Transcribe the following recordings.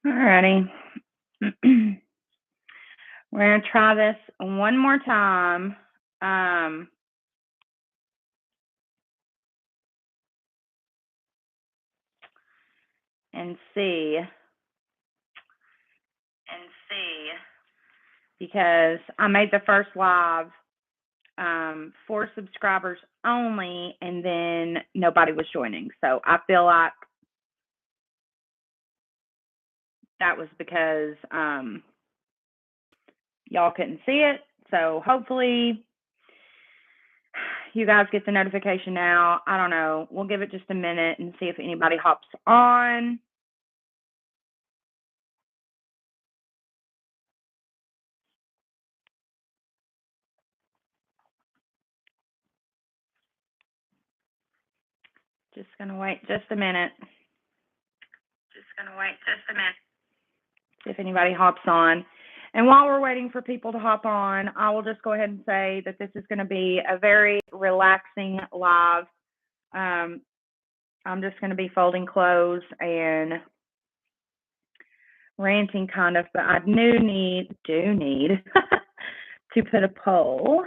Alrighty. We're gonna try this one more time. And see. Because I made the first live for subscribers only, and then nobody was joining. So I feel like that was because y'all couldn't see it. So hopefully you guys get the notification now. I don't know. We'll give it just a minute and see if anybody hops on. Just gonna wait just a minute. See if anybody hops on. And while we're waiting for people to hop on, I will just go ahead and say that this is going to be a very relaxing live. I'm just going to be folding clothes and ranting kind of, but I do need to put a poll.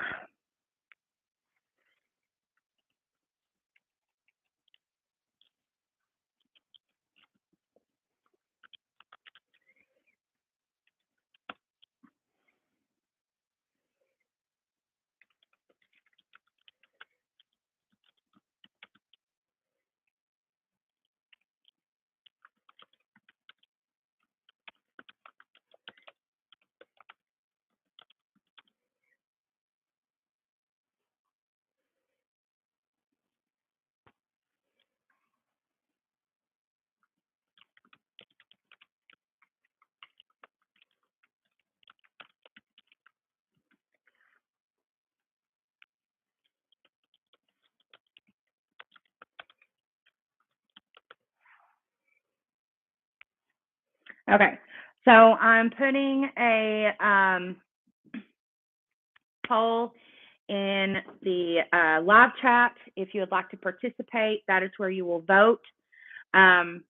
Okay, so I'm putting a poll in the live chat. If you would like to participate, that is where you will vote on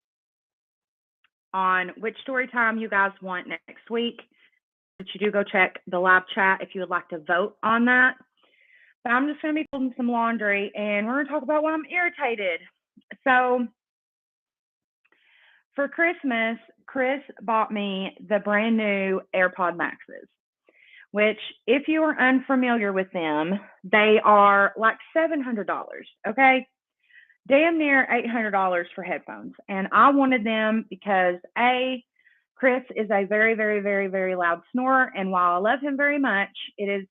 which story time you guys want next week. But you do go check the live chat if you would like to vote on that. But I'm just going to be folding some laundry, and we're going to talk about why I'm irritated. So for Christmas, Chris bought me the brand new AirPod Maxes, which, if you are unfamiliar with them, they are like $700, okay? Damn near $800 for headphones. And I wanted them because, A, Chris is a very, very, very, very loud snorer, and while I love him very much, it is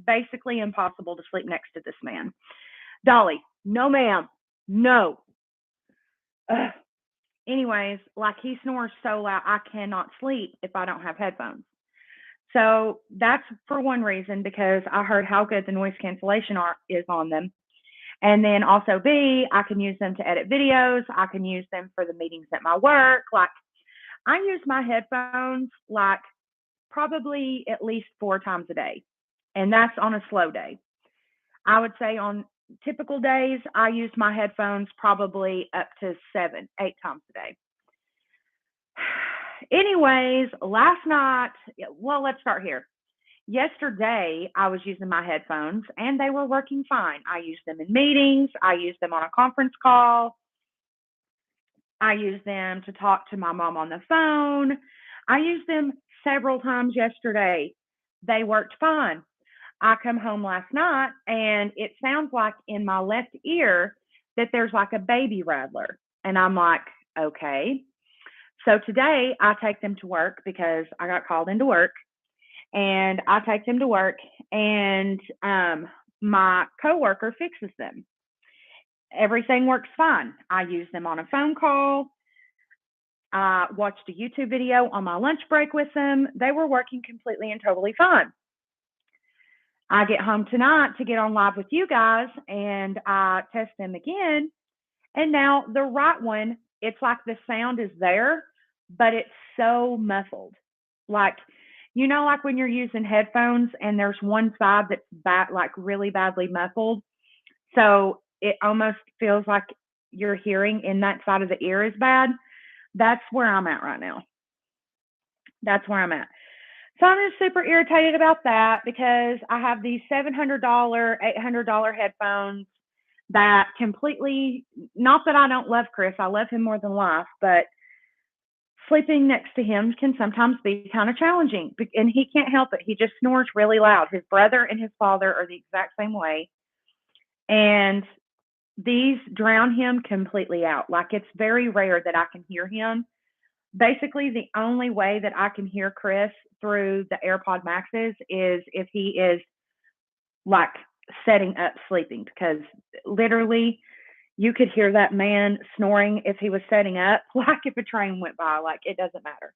basically impossible to sleep next to this man. Dolly, no ma'am, no. Ugh. Anyways, like, he snores so loud, I cannot sleep if I don't have headphones. So that's for one reason, because I heard how good the noise cancellation is on them. And then also, B, I can use them to edit videos. I can use them for the meetings at my work. Like, I use my headphones like probably at least 4 times a day. And that's on a slow day. I would say on typical days, I use my headphones probably up to 7, 8 times a day. Anyways, last night, well, let's start here. Yesterday, I was using my headphones and they were working fine. I used them in meetings. I used them on a conference call. I used them to talk to my mom on the phone. I used them several times yesterday. They worked fine. I come home last night and it sounds like in my left ear that there's like a baby rattler. And I'm like, okay. So today I take them to work because I got called into work. And I take them to work, and my coworker fixes them. Everything works fine. I use them on a phone call. I watched a YouTube video on my lunch break with them. They were working completely and totally fine. I get home tonight to get on live with you guys, and I test them again. And now the right one, it's like the sound is there, but it's so muffled. Like, you know, like when you're using headphones and there's one side that's like really badly muffled. So it almost feels like your hearing in that side of the ear is bad. That's where I'm at right now. That's where I'm at. So I'm just super irritated about that because I have these $700, $800 headphones that completely, not that I don't love Chris, I love him more than life, but sleeping next to him can sometimes be kind of challenging. And he can't help it. He just snores really loud. His brother and his father are the exact same way. And these drown him completely out. Like it's very rare that I can hear him. Basically, the only way that I can hear Chris through the AirPod Maxes is if he is like setting up sleeping, because literally you could hear that man snoring if he was setting up, like if a train went by, like it doesn't matter.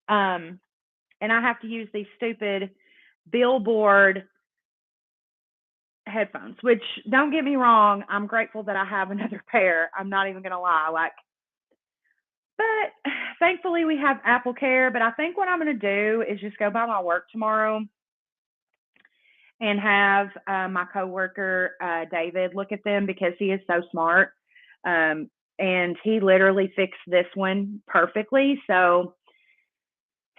Um, and I have to use these stupid billboard headphones, which don't get me wrong, I'm grateful that I have another pair. I'm not even gonna lie. But thankfully we have Apple Care. But I think what I'm gonna do is just go by my work tomorrow and have my coworker David look at them because he is so smart. And he literally fixed this one perfectly. So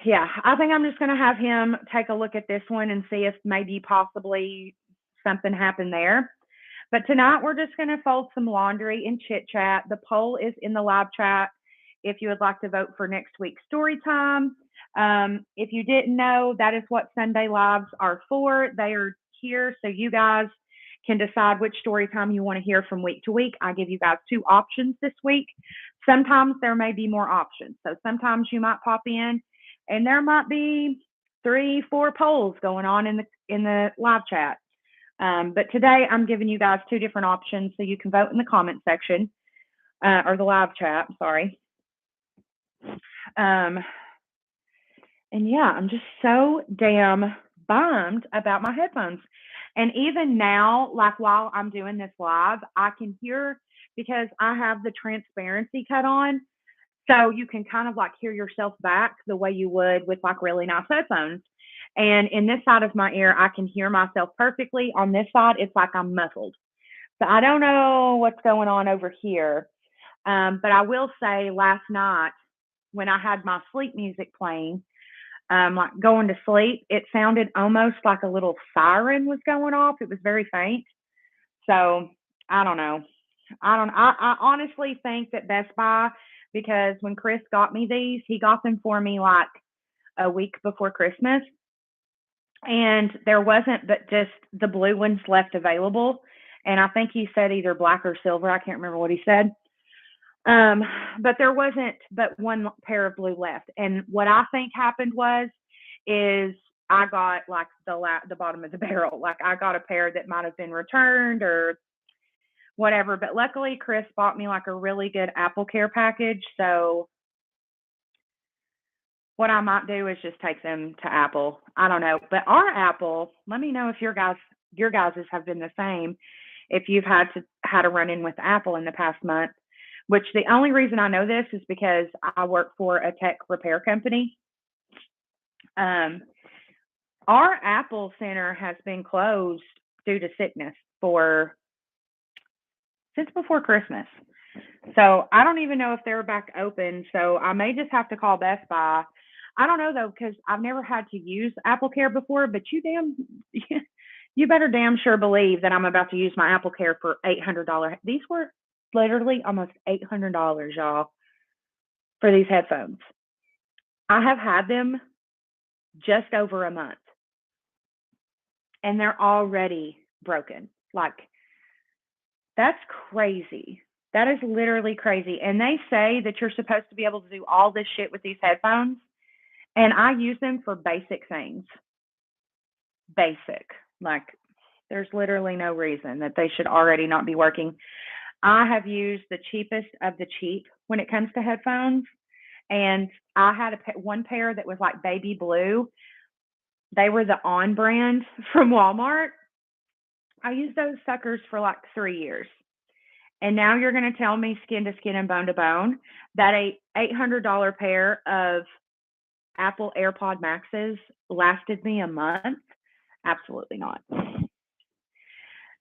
yeah, I think I'm just going to have him take a look at this one and see if maybe possibly something happened there. But tonight we're just going to fold some laundry and chit chat. The poll is in the live chat if you would like to vote for next week's story time. If you didn't know, that is what Sunday Lives are for. They are here so you guys can decide which story time you want to hear from week to week. I give you guys 2 options this week. Sometimes there may be more options. So sometimes you might pop in and there might be 3, 4 polls going on in the live chat. But today I'm giving you guys 2 different options so you can vote in the comment section or the live chat. Sorry. And yeah, I'm just so damn bummed about my headphones. And even now, like while I'm doing this live, I can hear because I have the transparency cut on. So you can kind of like hear yourself back the way you would with like really nice headphones. And in this side of my ear, I can hear myself perfectly. On this side, it's like I'm muffled. So I don't know what's going on over here. But I will say last night when I had my sleep music playing, like going to sleep, it sounded almost like a little siren was going off. It was very faint. So I don't know. I honestly think that Best Buy, because when Chris got me these, he got them for me like a week before Christmas. And there wasn't but just the blue ones left available. And I think he said either black or silver. I can't remember what he said. But there wasn't but one pair of blue left. And what I think happened is I got like the bottom of the barrel. Like I got a pair that might have been returned or whatever. But luckily, Chris bought me like a really good Apple Care package. So what I might do is just take them to Apple. I don't know. But our Apple, let me know if your guys' have been the same. If you've had a run in with Apple in the past month, which the only reason I know this is because I work for a tech repair company. Our Apple Center has been closed due to sickness since before Christmas. So I don't even know if they're back open. So I may just have to call Best Buy. I don't know though, because I've never had to use Apple Care before, but you better damn sure believe that I'm about to use my Apple Care for $800. These were literally almost $800, y'all, for these headphones. I have had them just over a month and they're already broken. Like, that's crazy. That is literally crazy. And they say that you're supposed to be able to do all this shit with these headphones. And I use them for basic things. Basic. Like, there's literally no reason that they should already not be working. I have used the cheapest of the cheap when it comes to headphones. And I had one pair that was like baby blue. They were the On brand from Walmart. I used those suckers for like 3 years. And now you're going to tell me skin to skin and bone to bone that a $800 pair of Apple AirPod Maxes lasted me a month? Absolutely not.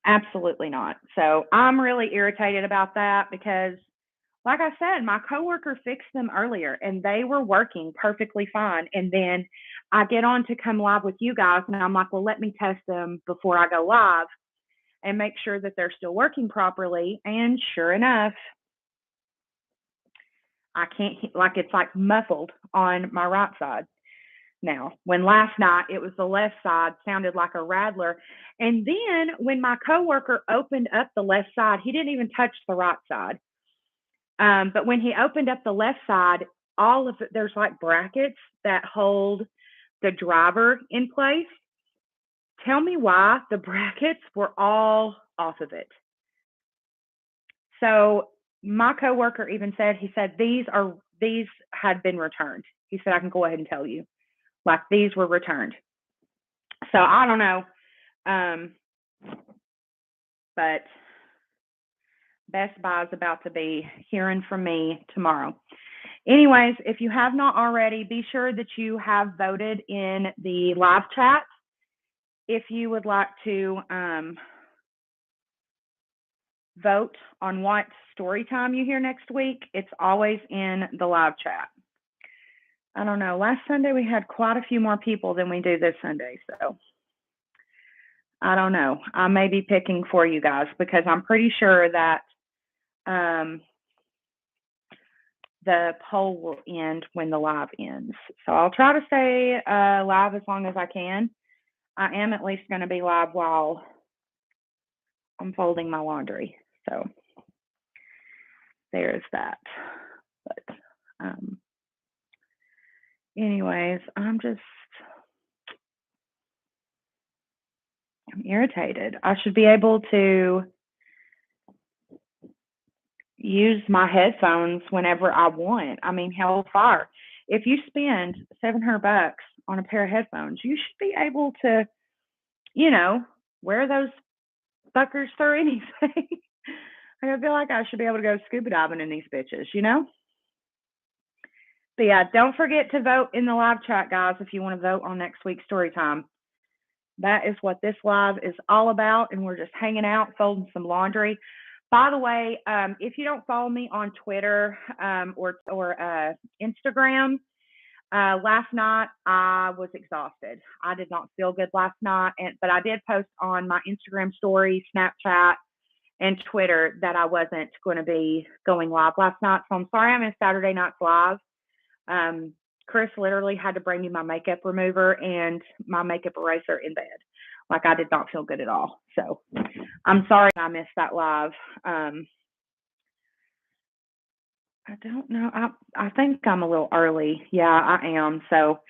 Absolutely not. So I'm really irritated about that because like I said, my coworker fixed them earlier and they were working perfectly fine. And then I get on to come live with you guys and I'm like, well, let me test them before I go live and make sure that they're still working properly. And sure enough, I can't, like, it's like muffled on my right side now. When last night it was the left side, sounded like a rattler. And then when my coworker opened up the left side, he didn't even touch the right side. But when he opened up the left side, all of it, there's like brackets that hold the driver in place. Tell me why the brackets were all off of it. So my coworker even said, he said, these had been returned. He said, I can go ahead and tell you, like, these were returned. So I don't know. But Best Buy is about to be hearing from me tomorrow. Anyways, if you have not already, be sure that you have voted in the live chat. If you would like to vote on what story time you hear next week, it's always in the live chat. I don't know. Last Sunday we had quite a few more people than we do this Sunday, so I don't know. I may be picking for you guys because I'm pretty sure that the poll will end when the live ends. So I'll try to stay live as long as I can. I am at least going to be live while I'm folding my laundry. So there's that. But anyways, I'm irritated. I should be able to use my headphones whenever I want. I mean, hellfire. If you spend $700 on a pair of headphones, you should be able to, wear those suckers through anything. I feel like I should be able to go scuba diving in these bitches, But yeah, don't forget to vote in the live chat, guys, if you want to vote on next week's story time. That is what this live is all about, and we're just hanging out, folding some laundry. By the way, if you don't follow me on Twitter or Instagram, last night I was exhausted. I did not feel good last night, but I did post on my Instagram story, Snapchat, and Twitter that I wasn't going to be going live last night. So I'm sorry I missed Saturday night's live. Chris literally had to bring me my makeup remover and my makeup eraser in bed. Like, I did not feel good at all. So I'm sorry I missed that live. I don't know. I think I'm a little early. Yeah, I am. So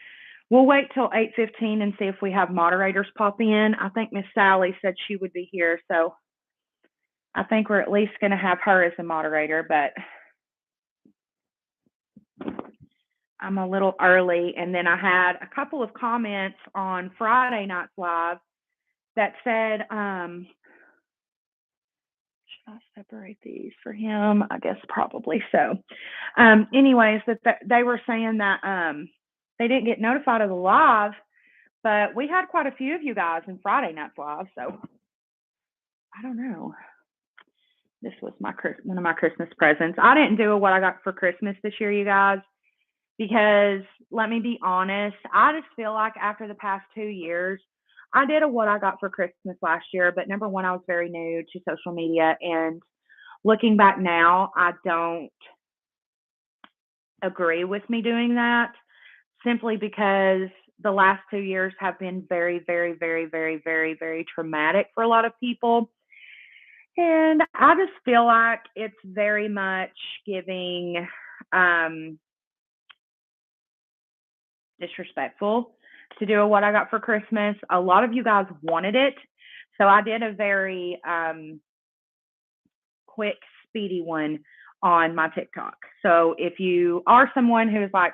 we'll wait till 8:15 and see if we have moderators pop in. I think Miss Sally said she would be here. So I think we're at least going to have her as a moderator, but I'm a little early. And then I had a couple of comments on Friday night's live that said, should I separate these for him? I guess probably so. Anyways, that they were saying that they didn't get notified of the live, but we had quite a few of you guys in Friday night's live. So I don't know. This was one of my Christmas presents. I didn't do what I got for Christmas this year, you guys, because let me be honest, I just feel like after the past 2 years, I did a what I got for Christmas last year, but number one, I was very new to social media, and looking back now, I don't agree with me doing that, simply because the last 2 years have been very, very, very, very, very, very traumatic for a lot of people. And I just feel like it's very much giving disrespectful to do a what I got for Christmas. A lot of you guys wanted it, so I did a very quick, speedy one on my TikTok. So if you are someone who's like,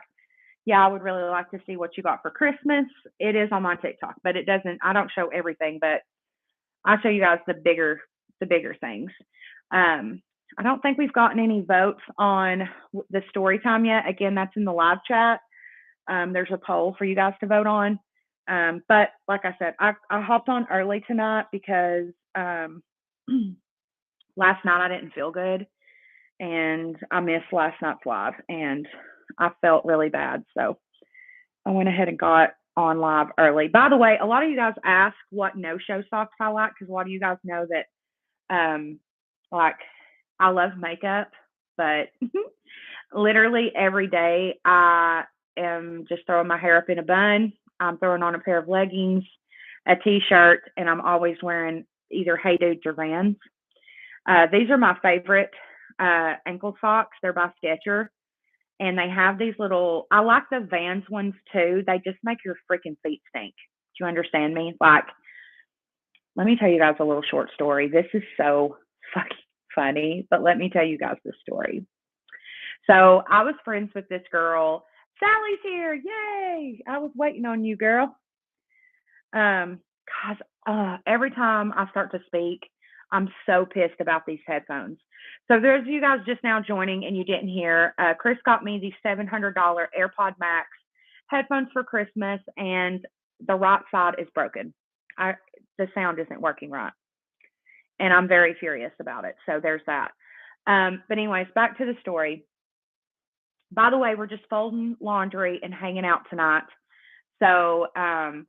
yeah, I would really like to see what you got for Christmas, it is on my TikTok, but I don't show everything, but I show you guys the bigger things. I don't think we've gotten any votes on the story time yet. Again, that's in the live chat. There's a poll for you guys to vote on. But like I said, I hopped on early tonight because last night I didn't feel good. and I missed last night's live, and I felt really bad. So I went ahead and got on live early. By the way, a lot of you guys ask what no-show socks I like because a lot of you guys know that, like, I love makeup, but literally every day I am just throwing my hair up in a bun. I'm throwing on a pair of leggings, a t-shirt, and I'm always wearing either Hey Dudes or Vans. These are my favorite ankle socks. They're by Skechers, and they have these little. I like the Vans ones too. They just make your freaking feet stink. Do you understand me? Like, let me tell you guys a little short story. This is so fucking funny, but let me tell you guys this story. So I was friends with this girl. Sally's here. Yay. I was waiting on you, girl. Every time I start to speak, I'm so pissed about these headphones. So there's you guys just now joining and you didn't hear. Chris got me these $700 AirPod Max headphones for Christmas, and the right side is broken. The sound isn't working right, and I'm very furious about it. So there's that. But anyways, back to the story. By the way, we're just folding laundry and hanging out tonight. So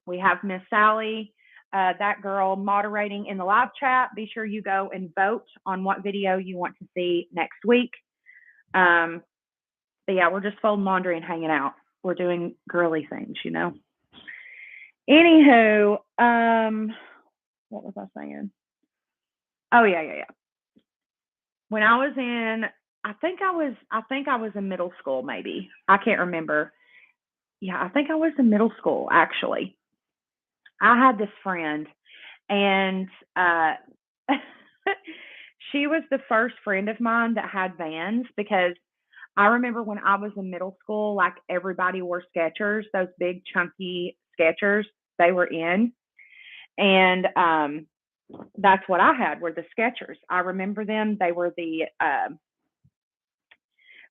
we have Miss Sally, that girl moderating in the live chat. Be sure you go and vote on what video you want to see next week. But yeah, we're just folding laundry and hanging out. We're doing girly things, you know. Anywho, what was I saying? Oh yeah. When I was in, I think I was in middle school, maybe. I can't remember. Yeah, I think I was in middle school, actually. I had this friend, and she was the first friend of mine that had Vans, because I remember when I was in middle school, like, everybody wore Skechers, those big chunky Skechers they were in. And that's what I had, were the Skechers. I remember them. They were the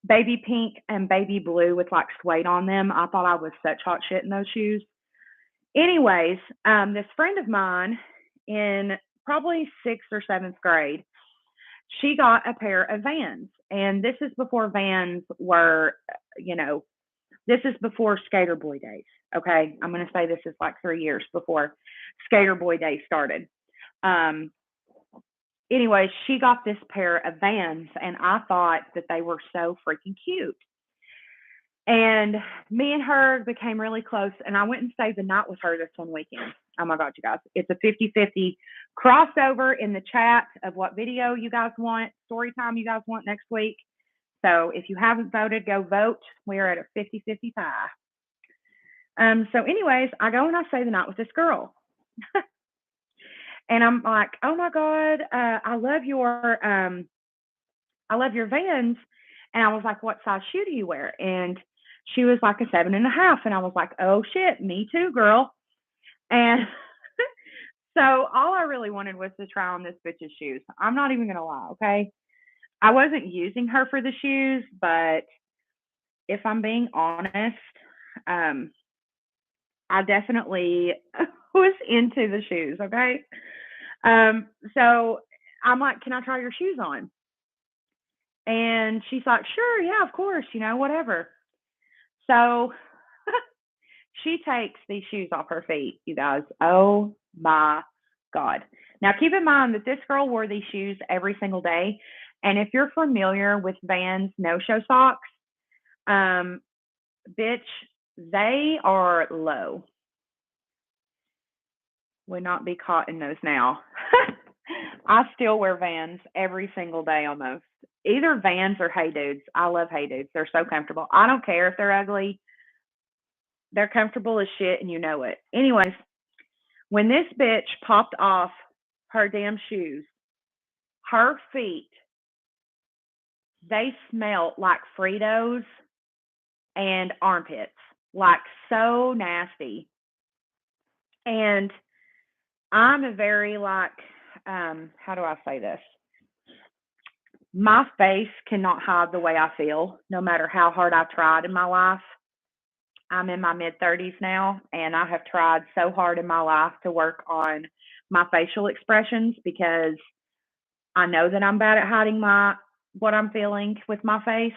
baby pink and baby blue with like suede on them. I thought I was such hot shit in those shoes. Anyways, this friend of mine in probably 6th or 7th grade, she got a pair of Vans. And this is before Vans were, this is before Skater Boy days. Okay. I'm going to say this is like 3 years before Skater Boy days started. Anyways, she got this pair of Vans, and I thought that they were so freaking cute. And me and her became really close, and I went and stayed the night with her this one weekend. Oh my God, you guys. It's a 50-50 crossover in the chat of what video you guys want, story time you guys want next week. So if you haven't voted, go vote. We are at a 50-50 tie. So anyways, I go and I stay the night with this girl. And I'm like, oh my God, I love your Vans. And I was like, what size shoe do you wear? And she was like a 7.5. And I was like, oh shit, me too, girl. And so all I really wanted was to try on this bitch's shoes. I'm not even going to lie. Okay. I wasn't using her for the shoes, but if I'm being honest, I definitely was into the shoes. Okay. So I'm like, can I try your shoes on? And she's like, sure, yeah, of course, whatever. So she takes these shoes off her feet, you guys. Oh my God. Now keep in mind that this girl wore these shoes every single day. And if you're familiar with Vans no-show socks, bitch, they are low. Would not be caught in those now. I still wear Vans every single day almost. Either Vans or Hey Dudes. I love Hey Dudes. They're so comfortable. I don't care if they're ugly. They're comfortable as shit, and you know it. Anyways, when this bitch popped off her damn shoes, her feet, they smelled like Fritos and armpits. Like, so nasty. And I'm a very, like, how do I say this? My face cannot hide the way I feel, no matter how hard I've tried in my life. I'm in my mid-30s now, and I have tried so hard in my life to work on my facial expressions, because I know that I'm bad at hiding my what I'm feeling with my face.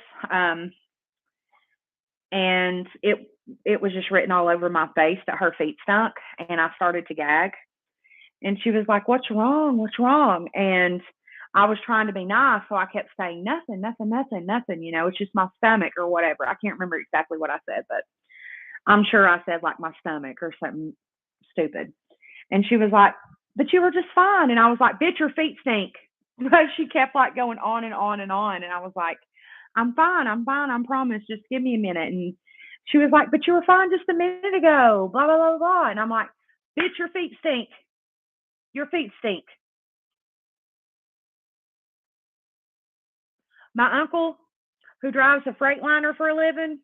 And it was just written all over my face that her feet stunk, and I started to gag. And she was like, "What's wrong? What's wrong?" And I was trying to be nice, so I kept saying, "Nothing, nothing, nothing, nothing. It's just my stomach or whatever." I can't remember exactly what I said, but I'm sure I said like my stomach or something stupid. And she was like, "But you were just fine." And I was like, "Bitch, your feet stink." But she kept like going on and on and on. And I was like, "I'm fine. I'm fine. I promise. Just give me a minute." And she was like, "But you were fine just a minute ago, blah, blah, blah, blah." And I'm like, "Bitch, your feet stink. Your feet stink." My uncle, who drives a Freightliner for a living,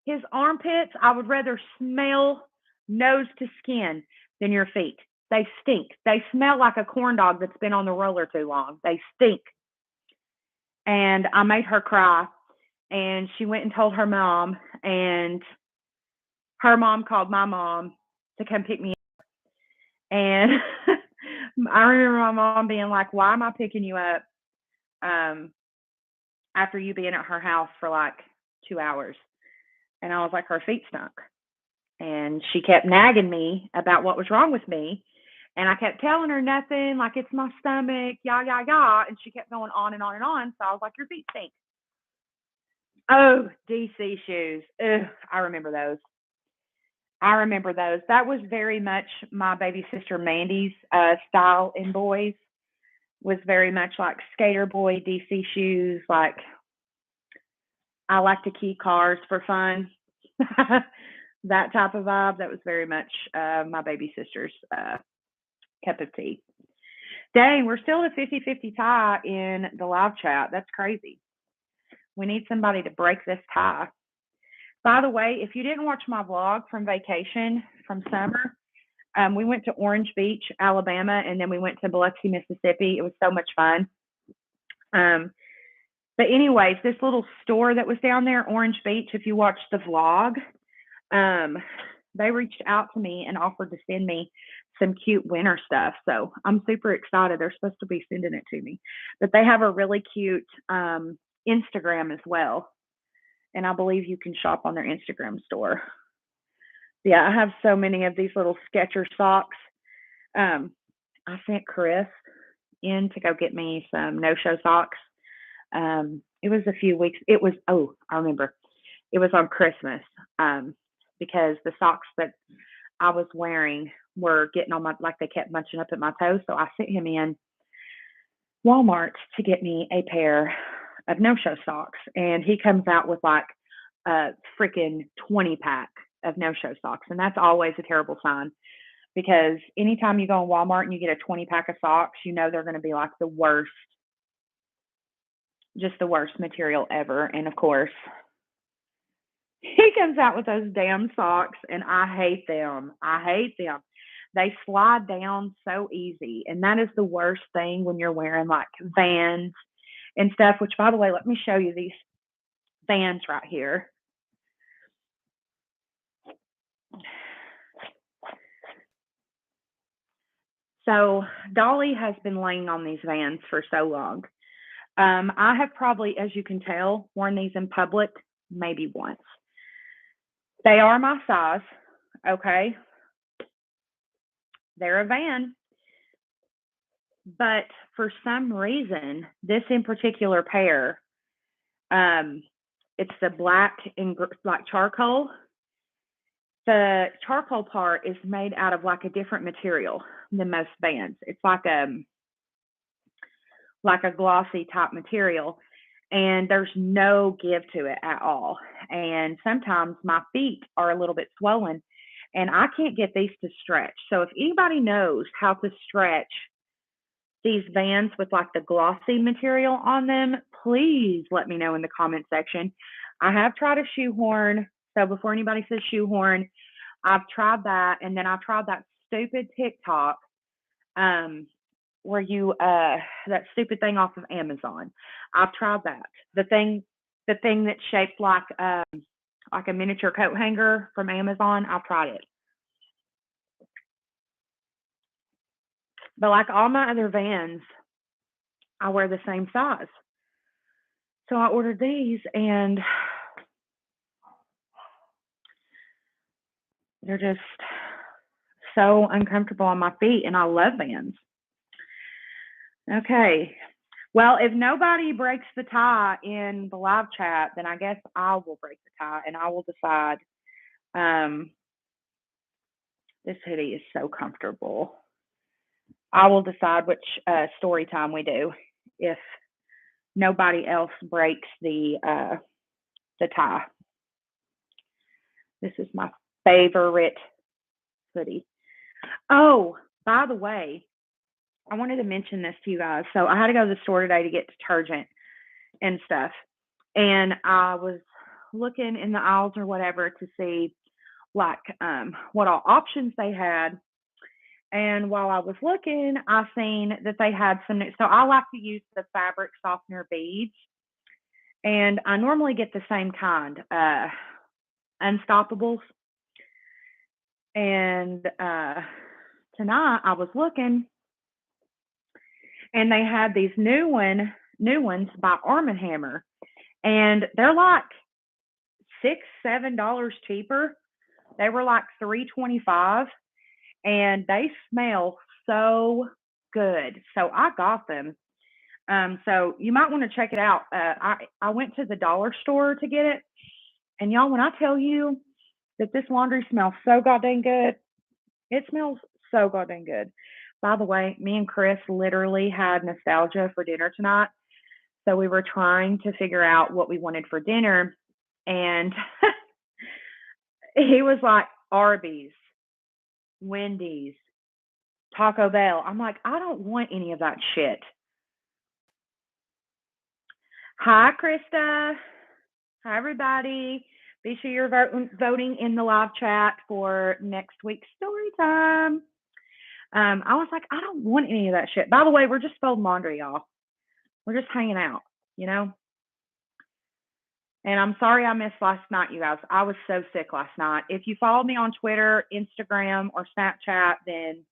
his armpits, I would rather smell nose to skin than your feet. They stink. They smell like a corn dog that's been on the roller too long. They stink. And I made her cry. And she went and told her mom, and her mom called my mom to come pick me up. And I remember my mom being like, "Why am I picking you up um, after you being at her house for like 2 hours?" And I was like, "Her feet stunk." And she kept nagging me about what was wrong with me. And I kept telling her nothing, like it's my stomach, yah, yah, yah. And she kept going on and on and on. So I was like, "Your feet stink." Oh, DC shoes. Ugh, I remember those. I remember those. That was very much my baby sister Mandy's style in boys, was very much like skater boy DC shoes. Like I like to key cars for fun. That type of vibe. That was very much my baby sister's cup of tea. Dang, we're still at a 50-50 tie in the live chat. That's crazy. We need somebody to break this tie. By the way, if you didn't watch my vlog from vacation from summer, we went to Orange Beach, Alabama, and then we went to Biloxi, Mississippi. It was so much fun. Um, but anyways, this little store that was down there, Orange Beach, if you watched the vlog, they reached out to me and offered to send me some cute winter stuff. So I'm super excited. They're supposed to be sending it to me. But they have a really cute Instagram as well. And I believe you can shop on their Instagram store. Yeah, I have so many of these little Skechers socks. Um, I sent Chris in to go get me some no-show socks. It was a few weeks. I remember. It was on Christmas because the socks that I was wearing were getting on my, like they kept munching up at my toes. So I sent him in Walmart to get me a pair of no-show socks. And he comes out with like a freaking 20 pack of no-show socks. And that's always a terrible sign because anytime you go in Walmart and you get a 20 pack of socks, you know they're going to be like the worst, just the worst material ever. And of course, he comes out with those damn socks and I hate them. I hate them. They slide down so easy. And that is the worst thing when you're wearing like Vans and stuff, which by the way, let me show you these Vans right here. So Dolly has been laying on these Vans for so long. I have probably, as you can tell, worn these in public maybe once. They are my size, okay? They're a Van. But for some reason, this in particular pair, um, it's the black and black charcoal. The charcoal part is made out of like a different material than most Vans. It's like a glossy type material, and there's no give to it at all. And sometimes my feet are a little bit swollen, and I can't get these to stretch. So if anybody knows how to stretch these Vans with like the glossy material on them, please let me know in the comment section. I have tried a shoehorn. So before anybody says shoehorn, I've tried that. And then I tried that stupid TikTok where you that stupid thing off of Amazon. I've tried that. The thing that's shaped like a miniature coat hanger from Amazon. I've tried it. But like all my other Vans, I wear the same size. So I ordered these and they're just so uncomfortable on my feet, and I love Vans. Okay. Well, if nobody breaks the tie in the live chat, then I guess I will break the tie and I will decide. Um, this hoodie is so comfortable. I will decide which story time we do if nobody else breaks the tie. This is my favorite hoodie. Oh, by the way, I wanted to mention this to you guys. So I had to go to the store today to get detergent and stuff. And I was looking in the aisles or whatever to see like what all options they had. And while I was looking, I seen that they had some new. So I like to use the fabric softener beads, and I normally get the same kind, Unstoppables. And tonight I was looking, and they had these new ones by Arm& Hammer, and they're like $6-7 cheaper. They were like $3.25, and they smell so good. So I got them. So you might want to check it out. I went to the dollar store to get it, and y'all, when I tell you that this laundry smells so goddamn good, it smells so goddamn good. By the way, me and Chris literally had nostalgia for dinner tonight. So we were trying to figure out what we wanted for dinner, and he was like, Arby's, Wendy's, Taco Bell. I'm like, I don't want any of that shit. Hi, Krista. Hi, everybody. Be sure you're voting in the live chat for next week's story time. I was like, I don't want any of that shit. By the way, we're just folding laundry, y'all. We're just hanging out, you know? And I'm sorry I missed last night, you guys. I was so sick last night. If you follow me on Twitter, Instagram, or Snapchat, then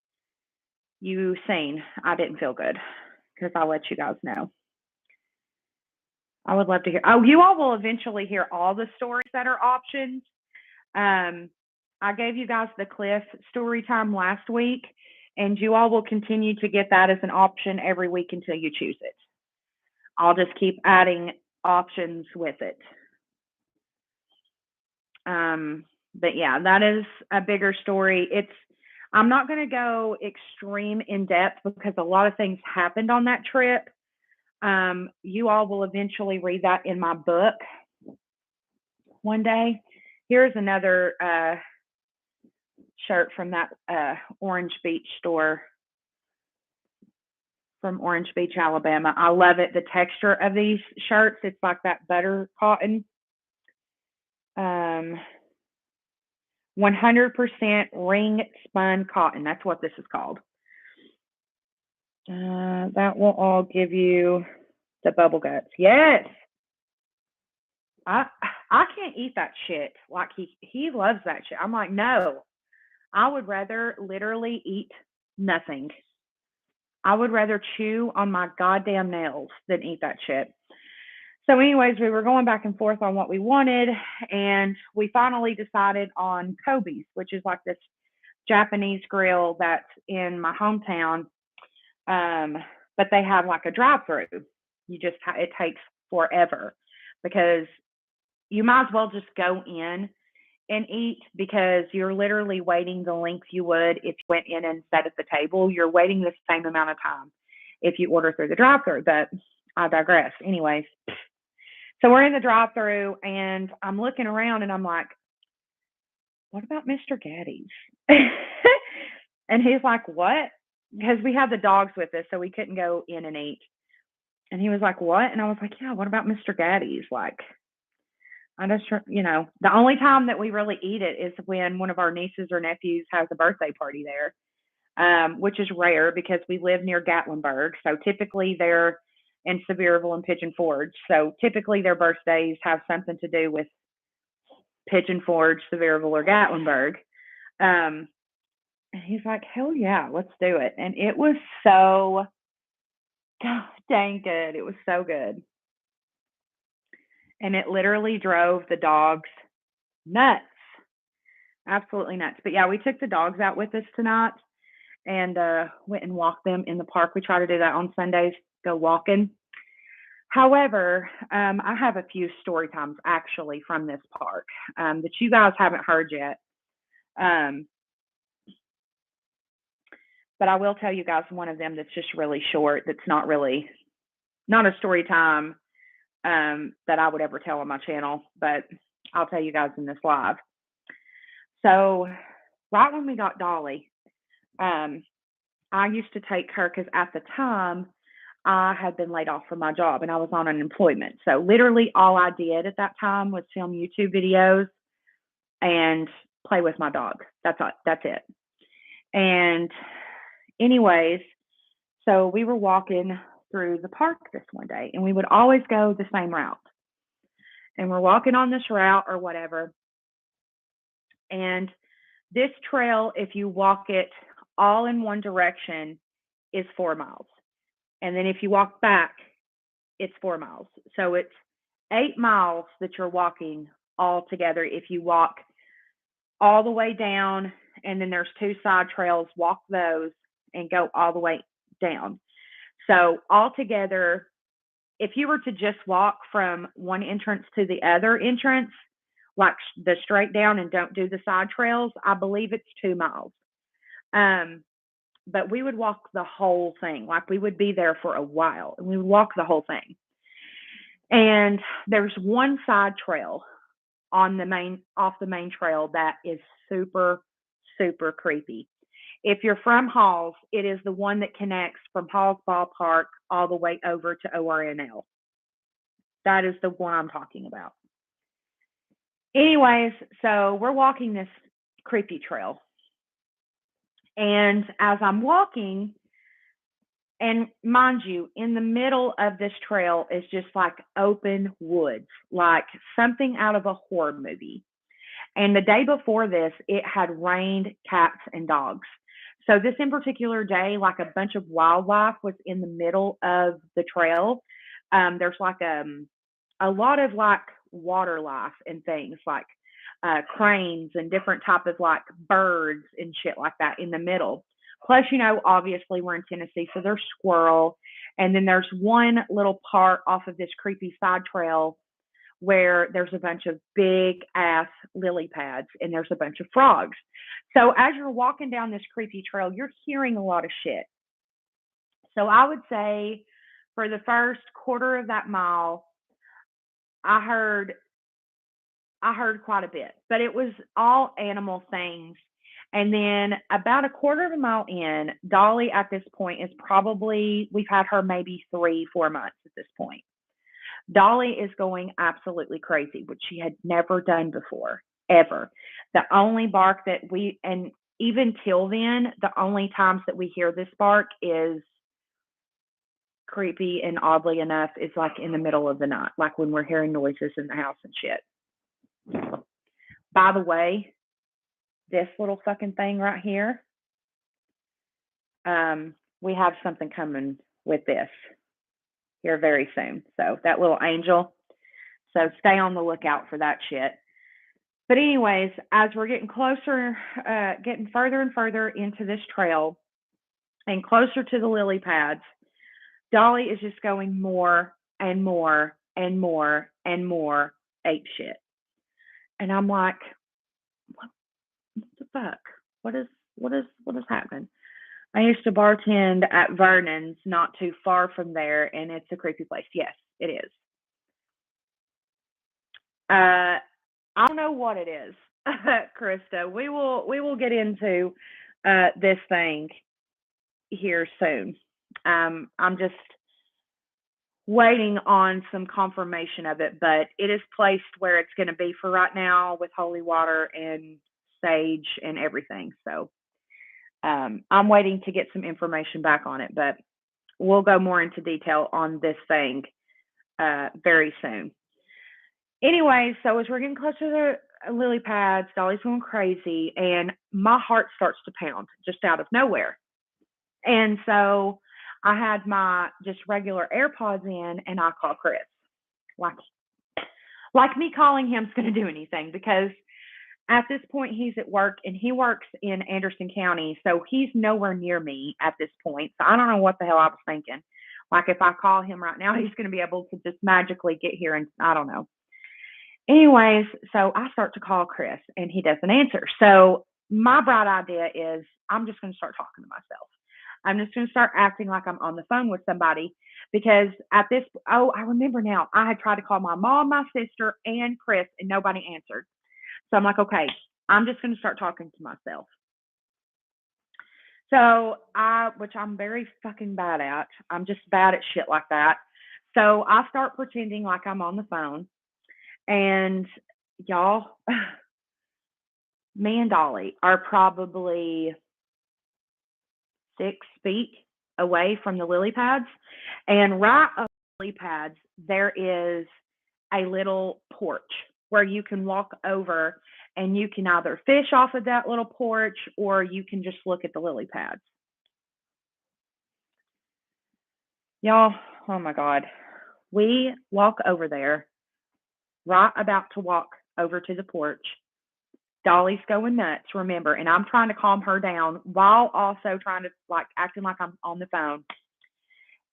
you seen I didn't feel good because I'll let you guys know. I would love to hear. Oh, you all will eventually hear all the stories that are options. I gave you guys the Cliff story time last week, and you all will continue to get that as an option every week until you choose it. I'll just keep adding options with it. But yeah, that is a bigger story. I'm not going to go extreme in depth because a lot of things happened on that trip. You all will eventually read that in my book one day. Here's another shirt from that Orange Beach store from Orange Beach, Alabama. I love it. The texture of these shirts, it's like that butter cotton. 100% ring spun cotton. That's what this is called. That will all give you the bubble guts. Yes. I can't eat that shit. Like he loves that shit. I'm like, no. I would rather literally eat nothing. I would rather chew on my goddamn nails than eat that shit. So anyways, we were going back and forth on what we wanted, and we finally decided on Kobe's, which is like this Japanese grill that's in my hometown. But they have like a drive-through. It takes forever because you might as well just go in and eat because you're literally waiting the length you would if you went in and sat at the table. You're waiting the same amount of time if you order through the drive-through, but I digress. Anyways, so we're in the drive-through and I'm looking around and I'm like, what about Mr. Gaddy's? And he's like, what? Because we had the dogs with us, so we couldn't go in and eat. And he was like, what? And I was like, yeah, what about Mr. Gaddy's? Like, I just, the only time that we really eat it is when one of our nieces or nephews has a birthday party there, which is rare because we live near Gatlinburg. So typically they're in Sevierville and Pigeon Forge. So typically their birthdays have something to do with Pigeon Forge, Sevierville, or Gatlinburg. And he's like, hell yeah, let's do it. And it was so dang good. It was so good. And it literally drove the dogs nuts. Absolutely nuts. But yeah, we took the dogs out with us tonight and went and walked them in the park. We try to do that on Sundays, go walking. However, I have a few story times actually from this park that you guys haven't heard yet. Um, but I will tell you guys one of them that's just really short, that's not a story time that I would ever tell on my channel, but I'll tell you guys in this live. So, right when we got Dolly, I used to take her because at the time I had been laid off from my job and I was on unemployment. So, literally, all I did at that time was film YouTube videos and play with my dog. That's it. And, anyways, so we were walking through the park this one day, and we would always go the same route. And we're walking on this route or whatever. And this trail, if you walk it all in one direction, is 4 miles. And then if you walk back, it's 4 miles. So it's 8 miles that you're walking all together. If you walk all the way down, and then there's 2 side trails, walk those and go all the way down. So altogether, if you were to just walk from one entrance to the other entrance, like the straight down and don't do the side trails, I believe it's 2 miles. But we would walk the whole thing. Like we would be there for a while and we would walk the whole thing. And there's one side trail off the main trail that is super, super creepy. If you're from Halls, it is the one that connects from Halls Ballpark all the way over to ORNL. That is the one I'm talking about. Anyways, so we're walking this creepy trail. And as I'm walking, and mind you, in the middle of this trail is just like open woods, like something out of a horror movie. And the day before this, it had rained cats and dogs. So this in particular day, like a bunch of wildlife was in the middle of the trail. There's like a lot of like water life and things like cranes and different type of like birds and shit like that in the middle. Plus, obviously we're in Tennessee, so there's squirrel. And then there's one little part off of this creepy side trail where there's a bunch of big ass lily pads and there's a bunch of frogs. So as you're walking down this creepy trail, you're hearing a lot of shit. So I would say for the first quarter of that mile, I heard quite a bit, but it was all animal things. And then about a quarter of a mile in, Dolly at this point is we've had her maybe 3-4 months at this point. Dolly is going absolutely crazy, which she had never done before, ever. The only bark and even till then, the only times that we hear this bark is creepy and oddly enough, is like in the middle of the night, like when we're hearing noises in the house and shit. By the way, this little fucking thing right here, we have something coming with this here very soon. So that little angel. So stay on the lookout for that shit. But anyways, as we're getting closer, getting further and further into this trail and closer to the lily pads, Dolly is just going more and more and more and more ape shit. And I'm like, what the fuck? What is happening? I used to bartend at Vernon's, not too far from there, and it's a creepy place. Yes, it is. I don't know what it is, Krista. We will get into this thing here soon. I'm just waiting on some confirmation of it, but it is placed where it's going to be for right now with holy water and sage and everything. So I'm waiting to get some information back on it, but we'll go more into detail on this thing very soon. Anyway, so as we're getting closer to the lily pads, Dolly's going crazy, and my heart starts to pound just out of nowhere. And so I had my just regular AirPods in, and I call Chris. Like, Like me calling him is going to do anything because at this point he's at work and he works in Anderson County, so he's nowhere near me at this point. So I don't know what the hell I was thinking. Like if I call him right now, he's going to be able to just magically get here, and I don't know. Anyways, so I start to call Chris and he doesn't answer. So my bright idea is I'm just going to start talking to myself. I'm just going to start acting like I'm on the phone with somebody because at this, oh, I remember now, I had tried to call my mom, my sister, and Chris, and nobody answered. So I'm like, okay, I'm just going to start talking to myself. So which I'm very fucking bad at. I'm just bad at shit like that. So I start pretending like I'm on the phone, and y'all, me and Dolly are probably 6 feet away from the lily pads. And right up the lily pads, there is a little porch where you can walk over and you can either fish off of that little porch or you can just look at the lily pads. Y'all, oh my God. We walk over there, right about to walk over to the porch. Dolly's going nuts, remember, and I'm trying to calm her down while also trying to like acting like I'm on the phone.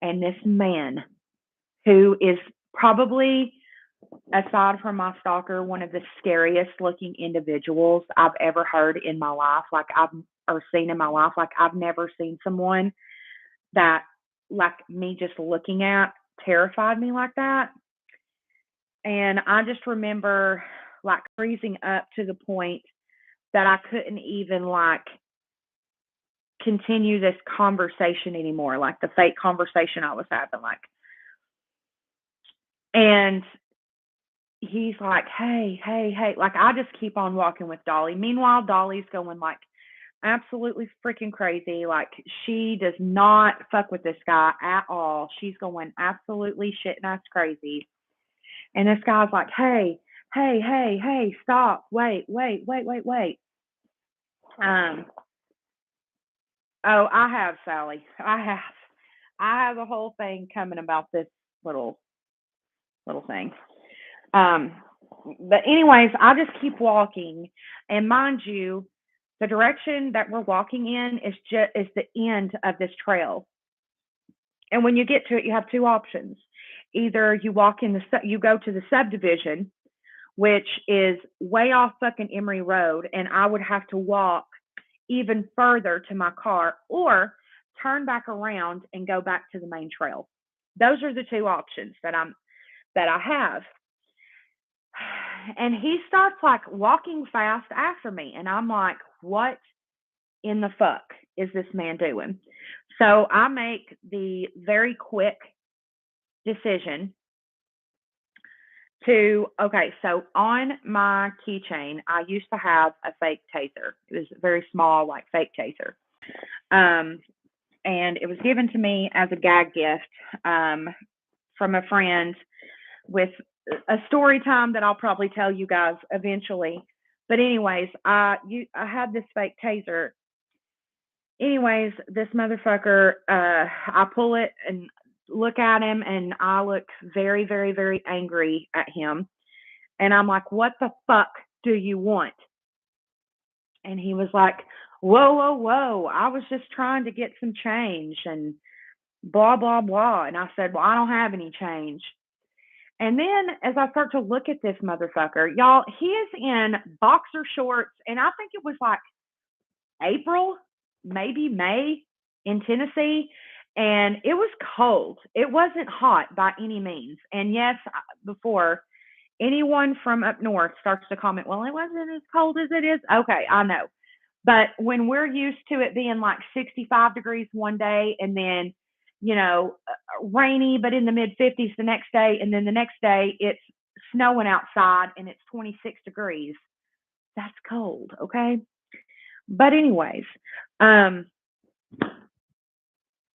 And this man, who is probably, aside from my stalker, one of the scariest looking individuals I've ever heard in my life, like I've or seen in my life. Like I've never seen someone that like me just looking at terrified me like that. And I just remember like freezing up to the point that I couldn't even like continue this conversation anymore, like the fake conversation I was having. Like, and he's like, hey, hey, hey. Like, I just keep on walking with Dolly. Meanwhile, Dolly's going like absolutely freaking crazy. Like, she does not fuck with this guy at all. She's going absolutely shit and ass crazy. And this guy's like, hey, hey, hey, hey, stop. Wait, wait, wait, wait, wait. Um, oh, I have, Sally. I have a whole thing coming about this little thing. Um, but anyways, I just keep walking, and mind you, the direction that we're walking in is the end of this trail. And when you get to it, you have two options. Either you walk in you go to the subdivision, which is way off fucking Emory Road, and I would have to walk even further to my car, or turn back around and go back to the main trail. Those are the two options that I have. And he starts like walking fast after me, and I'm like, what in the fuck is this man doing? So I make the very quick decision okay, so on my keychain, I used to have a fake taser. It was a very small, like fake taser. And it was given to me as a gag gift from a friend with a story time that I'll probably tell you guys eventually. But anyways, I had this fake taser. Anyways, this motherfucker, I pull it and look at him, and I look very, very, very angry at him. And I'm like, what the fuck do you want? And he was like, whoa, whoa, whoa. I was just trying to get some change and blah, blah, blah. And I said, well, I don't have any change. And then as I start to look at this motherfucker, y'all, he is in boxer shorts. And I think it was like April, maybe May in Tennessee. And it was cold. It wasn't hot by any means. And yes, before anyone from up north starts to comment, well, it wasn't as cold as it is. Okay, I know. But when we're used to it being like 65 degrees one day and then, rainy, but in the mid 50s the next day, and then the next day it's snowing outside and it's 26 degrees, that's cold, okay? But anyways,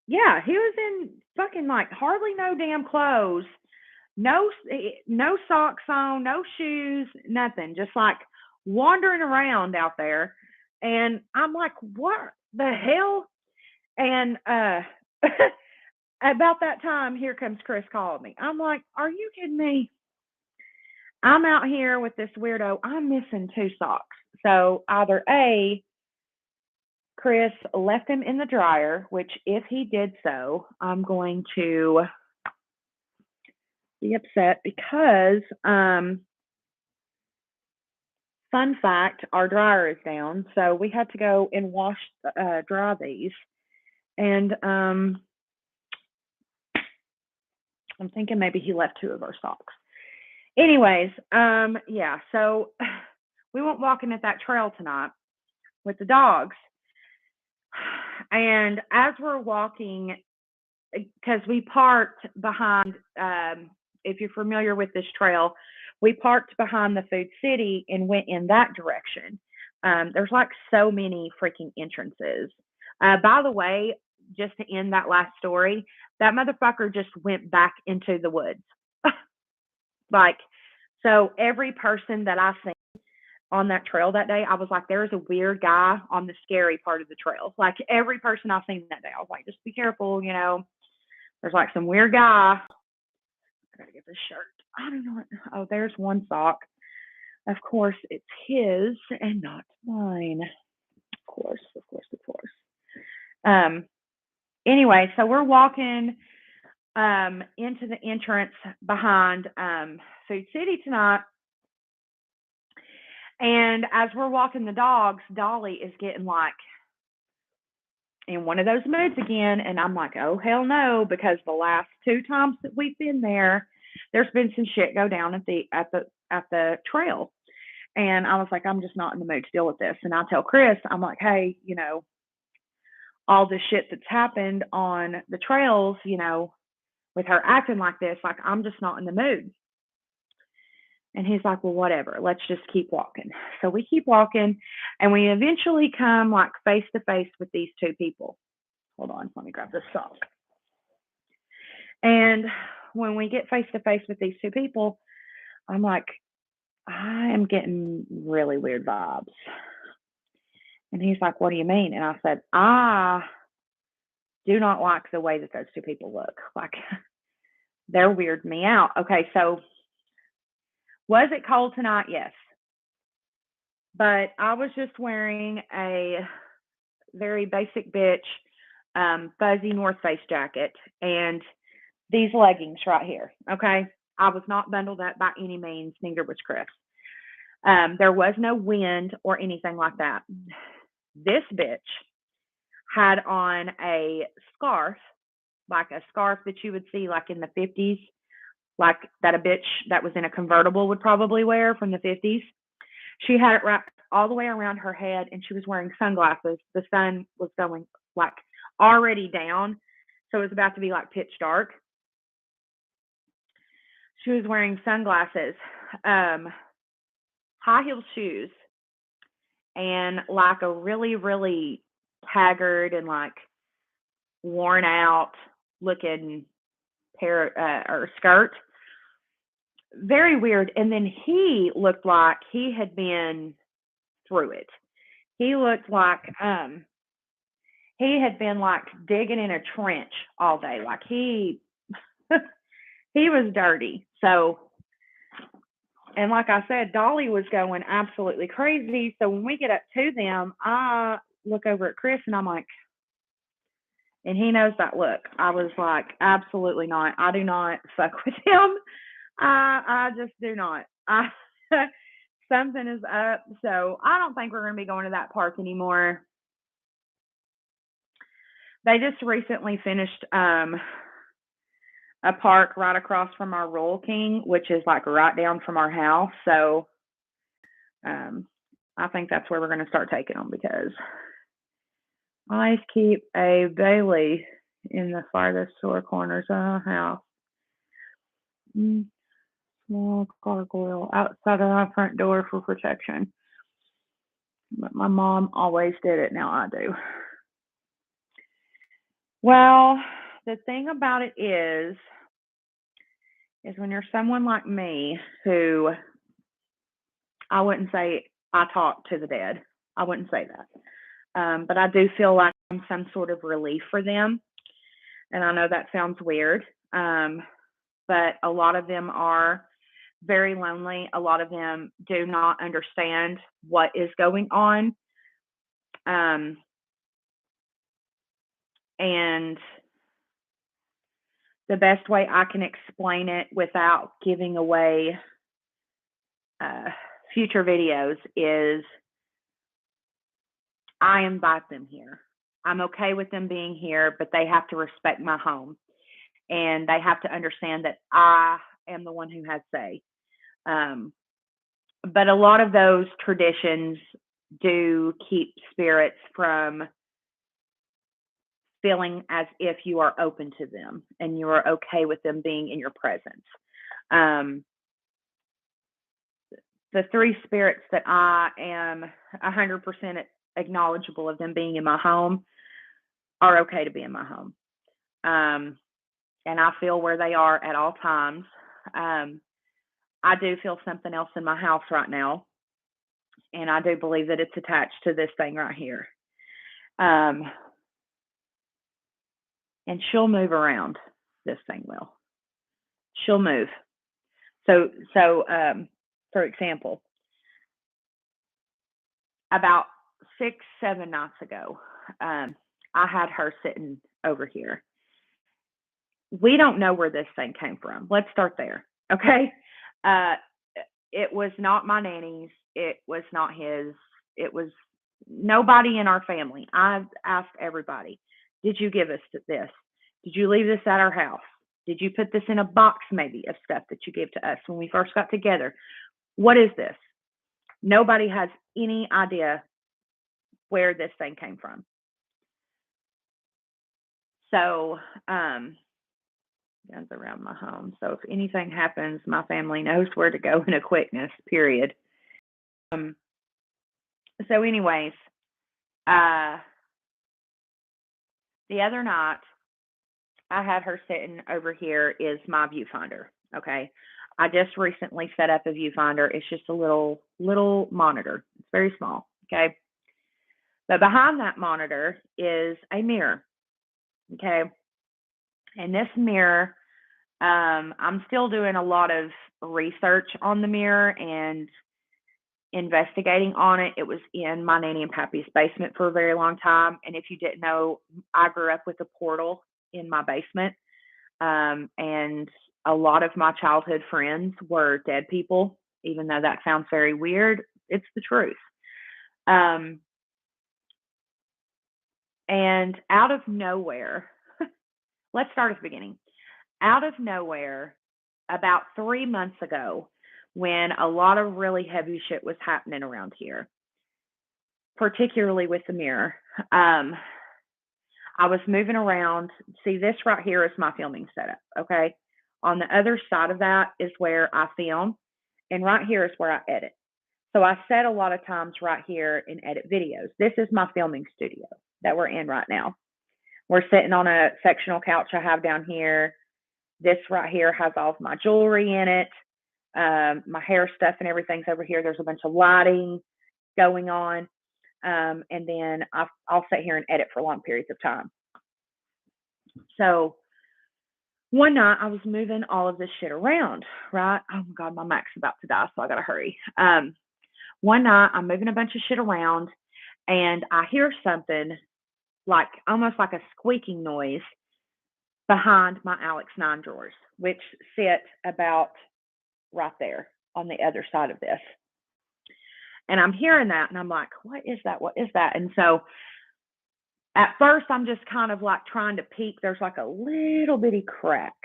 yeah, he was in fucking like hardly no damn clothes, no socks on, no shoes, nothing, just like wandering around out there. And I'm like, what the hell? And about that time, here comes Chris calling me. I'm like, are you kidding me? I'm out here with this weirdo. I'm missing 2 socks. So either A, Chris left them in the dryer, which if he did so, I'm going to be upset because fun fact, our dryer is down, so we had to go and wash dry these. And I'm thinking maybe he left 2 of our socks. Anyways, yeah, so we went walking at that trail tonight with the dogs. And as we're walking, because we parked behind, if you're familiar with this trail, we parked behind the Food City and went in that direction. There's like so many freaking entrances. By the way, just to end that last story, that motherfucker just went back into the woods. Like, so every person that I seen on that trail that day, I was like, there's a weird guy on the scary part of the trail. Like every person I seen that day, I was like, just be careful, you know. There's like some weird guy. I gotta get this shirt. I don't know what. Oh, there's one sock. Of course, it's his and not mine. Of course, of course, of course. Anyway, so we're walking into the entrance behind Food City tonight. And as we're walking the dogs, Dolly is getting like in one of those moods again. And I'm like, oh, hell no, because the last 2 times that we've been there, there's been some shit go down at the trail. And I was like, I'm just not in the mood to deal with this. And I tell Chris, I'm like, hey, you know, all the shit that's happened on the trails, you know, with her acting like this, like I'm just not in the mood. And he's like, well, whatever, let's just keep walking. So we keep walking and we eventually come like face to face with these 2 people. Hold on, let me grab this sock. And when we get face to face with these 2 people, I'm like, I am getting really weird vibes. And he's like, what do you mean? And I said, I do not like the way that those 2 people look. Like they're weirding me out. Okay, so was it cold tonight? Yes. But I was just wearing a very basic bitch fuzzy North Face jacket and these leggings right here. Okay. I was not bundled up by any means, neither was Chris. There was no wind or anything like that. This bitch had on a scarf, like a scarf that you would see like in the 50s, like that a bitch that was in a convertible would probably wear from the 50s. She had it wrapped all the way around her head and she was wearing sunglasses. The sun was going like already down. So it was about to be like pitch dark. She was wearing sunglasses, high heel shoes, and like a really, really haggard and like worn out looking pair or skirt. Very weird. And then he looked like he had been through it. He looked like he had been like digging in a trench all day. Like he he was dirty. So, and like I said, Dolly was going absolutely crazy. So when we get up to them, I look over at Chris and I'm like, and he knows that look. I was like, absolutely not. I do not fuck with him. I just do not. Something is up. So I don't think we're going to be going to that park anymore. They just recently finished a park right across from our Royal King, which is like right down from our house. So I think that's where we're going to start taking them because I keep a Bailey in the farthest 4 corners of our house. Small gargoyle outside of our front door for protection. But my mom always did it. Now I do. Well, the thing about it is when you're someone like me who I wouldn't say I talk to the dead. I wouldn't say that. But I do feel like I'm some sort of relief for them. And I know that sounds weird. But a lot of them are very lonely. A lot of them do not understand what is going on. Um, and the best way I can explain it without giving away uh, future videos is I invite them here. I'm okay with them being here, but they have to respect my home and they have to understand that I am the one who has say. Um, but a lot of those traditions do keep spirits from feeling as if you are open to them and you are okay with them being in your presence. Um, the three spirits that I am 100% acknowledgeable of them being in my home are okay to be in my home. And I feel where they are at all times. I do feel something else in my house right now, and I do believe that it's attached to this thing right here. And she'll move around. This thing will. She'll move. So, for example, about 6-7 nights ago, I had her sitting over here. We don't know where this thing came from. Let's start there. Okay. It was not my nanny's. It was not his. It was nobody in our family. I've asked everybody, did you give us this? Did you leave this at our house? Did you put this in a box maybe of stuff that you gave to us when we first got together? What is this? Nobody has any idea where this thing came from. So, guns around my home. So if anything happens, my family knows where to go in a quickness, period. So anyways, the other night I had her sitting over here is my viewfinder. Okay. I just recently set up a viewfinder. It's just a little monitor. It's very small. Okay. But behind that monitor is a mirror. Okay. And this mirror, I'm still doing a lot of research on the mirror and investigating on it. It was in my nanny and pappy's basement for a very long time. And if you didn't know, I grew up with a portal in my basement. And a lot of my childhood friends were dead people, even though that sounds very weird. It's the truth. And out of nowhere, let's start at the beginning. Out of nowhere, about 3 months ago, when a lot of really heavy shit was happening around here, particularly with the mirror, I was moving around. See, this right here is my filming setup, okay? On the other side of that is where I film, and right here is where I edit. So I set a lot of times right here and edit videos. This is my filming studio that we're in right now. We're sitting on a sectional couch I have down here. This right here has all of my jewelry in it. My hair stuff and everything's over here. There's a bunch of lighting going on. And then I'll sit here and edit for long periods of time. So one night I was moving all of this shit around, right? Oh my God, my Mac's about to die, so I gotta hurry. One night I'm moving a bunch of shit around and I hear something like almost like a squeaking noise behind my Alex 9 drawers, which sit about right there on the other side of this. And I'm hearing that and I'm like, what is that? What is that? And so at first I'm just kind of like trying to peek. There's like a little bitty crack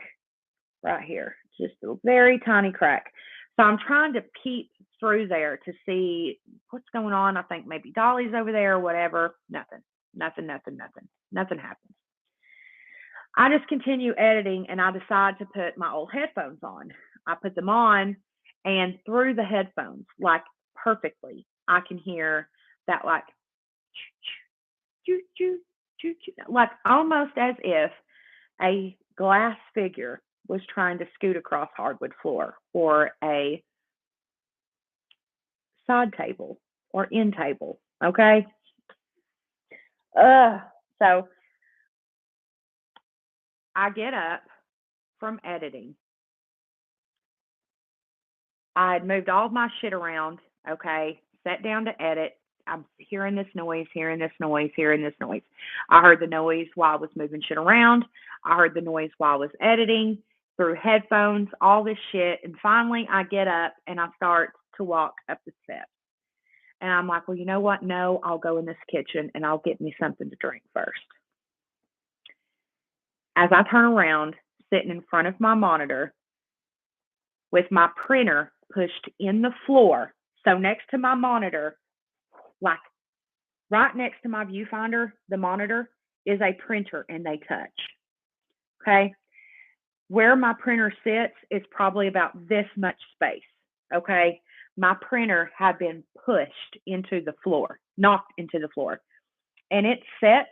right here, just a very tiny crack. So I'm trying to peep through there to see what's going on. I think maybe Dolly's over there or whatever. Nothing happens. I just continue editing and I decide to put my old headphones on. I put them on and through the headphones, like perfectly, I can hear that like, like almost as if a glass figure was trying to scoot across hardwood floor or a side table or end table. Okay. So I get up from editing I had moved all of my shit around, okay, sat down to edit. I'm hearing this noise, hearing this noise, hearing this noise. I heard the noise while I was moving shit around. I heard the noise while I was editing through headphones, all this shit. And finally, I get up and I start to walk up the steps. And I'm like, well, you know what? No, I'll go in this kitchen and I'll get me something to drink first. As I turn around, sitting in front of my monitor with my printer pushed in the floor. So next to my monitor, like right next to my viewfinder, the monitor is a printer and they touch. Okay. Where my printer sits is probably about this much space. Okay. My printer had been pushed into the floor, knocked into the floor, and it sits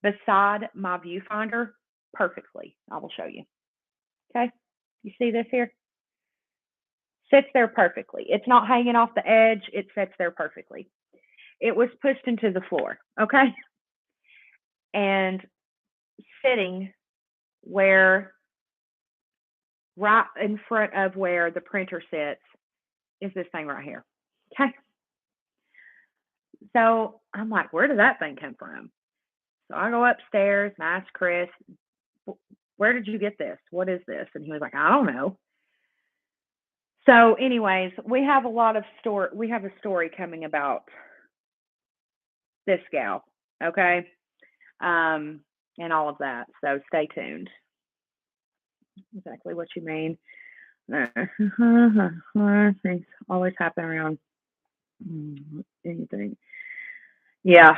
beside my viewfinder perfectly. I will show you. Okay. You see this here? Sits there perfectly. It's not hanging off the edge. It sits there perfectly. It was pushed into the floor. Okay. And sitting where, right in front of where the printer sits, is this thing right here. Okay. So I'm like, where did that thing come from? So I go upstairs and I ask Chris, where did you get this? What is this? And he was like, I don't know. So, anyways, we have a story coming about this gal, okay? And all of that. So stay tuned. Exactly what you mean. Things always happen around anything. Yeah.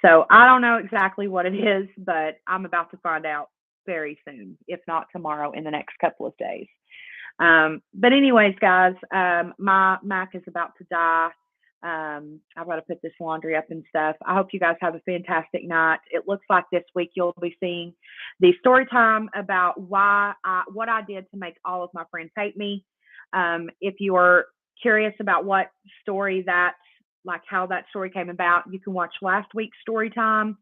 So I don't know exactly what it is, but I'm about to find out very soon, if not tomorrow, in the next couple of days. But anyways, guys, my Mac is about to die. I've got to put this laundry up and stuff. I hope you guys have a fantastic night. It looks like this week you'll be seeing the story time about what I did to make all of my friends hate me. If you are curious about what story like how that story came about, you can watch last week's story time.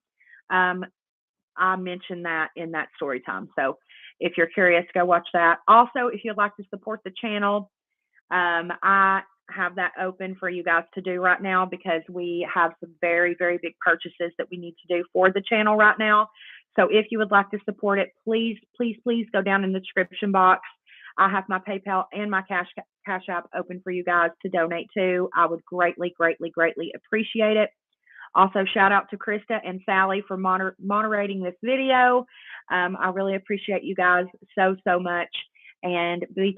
I mentioned that in that story time. So if you're curious, go watch that. Also, if you'd like to support the channel, I have that open for you guys to do right now because we have some very, very big purchases that we need to do for the channel right now. So if you would like to support it, please, please, please go down in the description box. I have my PayPal and my Cash App open for you guys to donate to. I would greatly, greatly, greatly appreciate it. Also, shout out to Krista and Sally for moderating this video. I really appreciate you guys so, so much. And be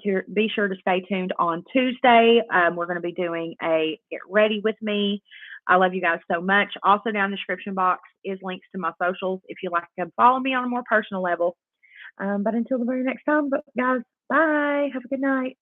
sure to stay tuned on Tuesday. We're going to be doing a Get Ready With Me. I love you guys so much. Also, down in the description box is links to my socials if you'd like to come follow me on a more personal level. But until the very next time, guys, bye. Have a good night.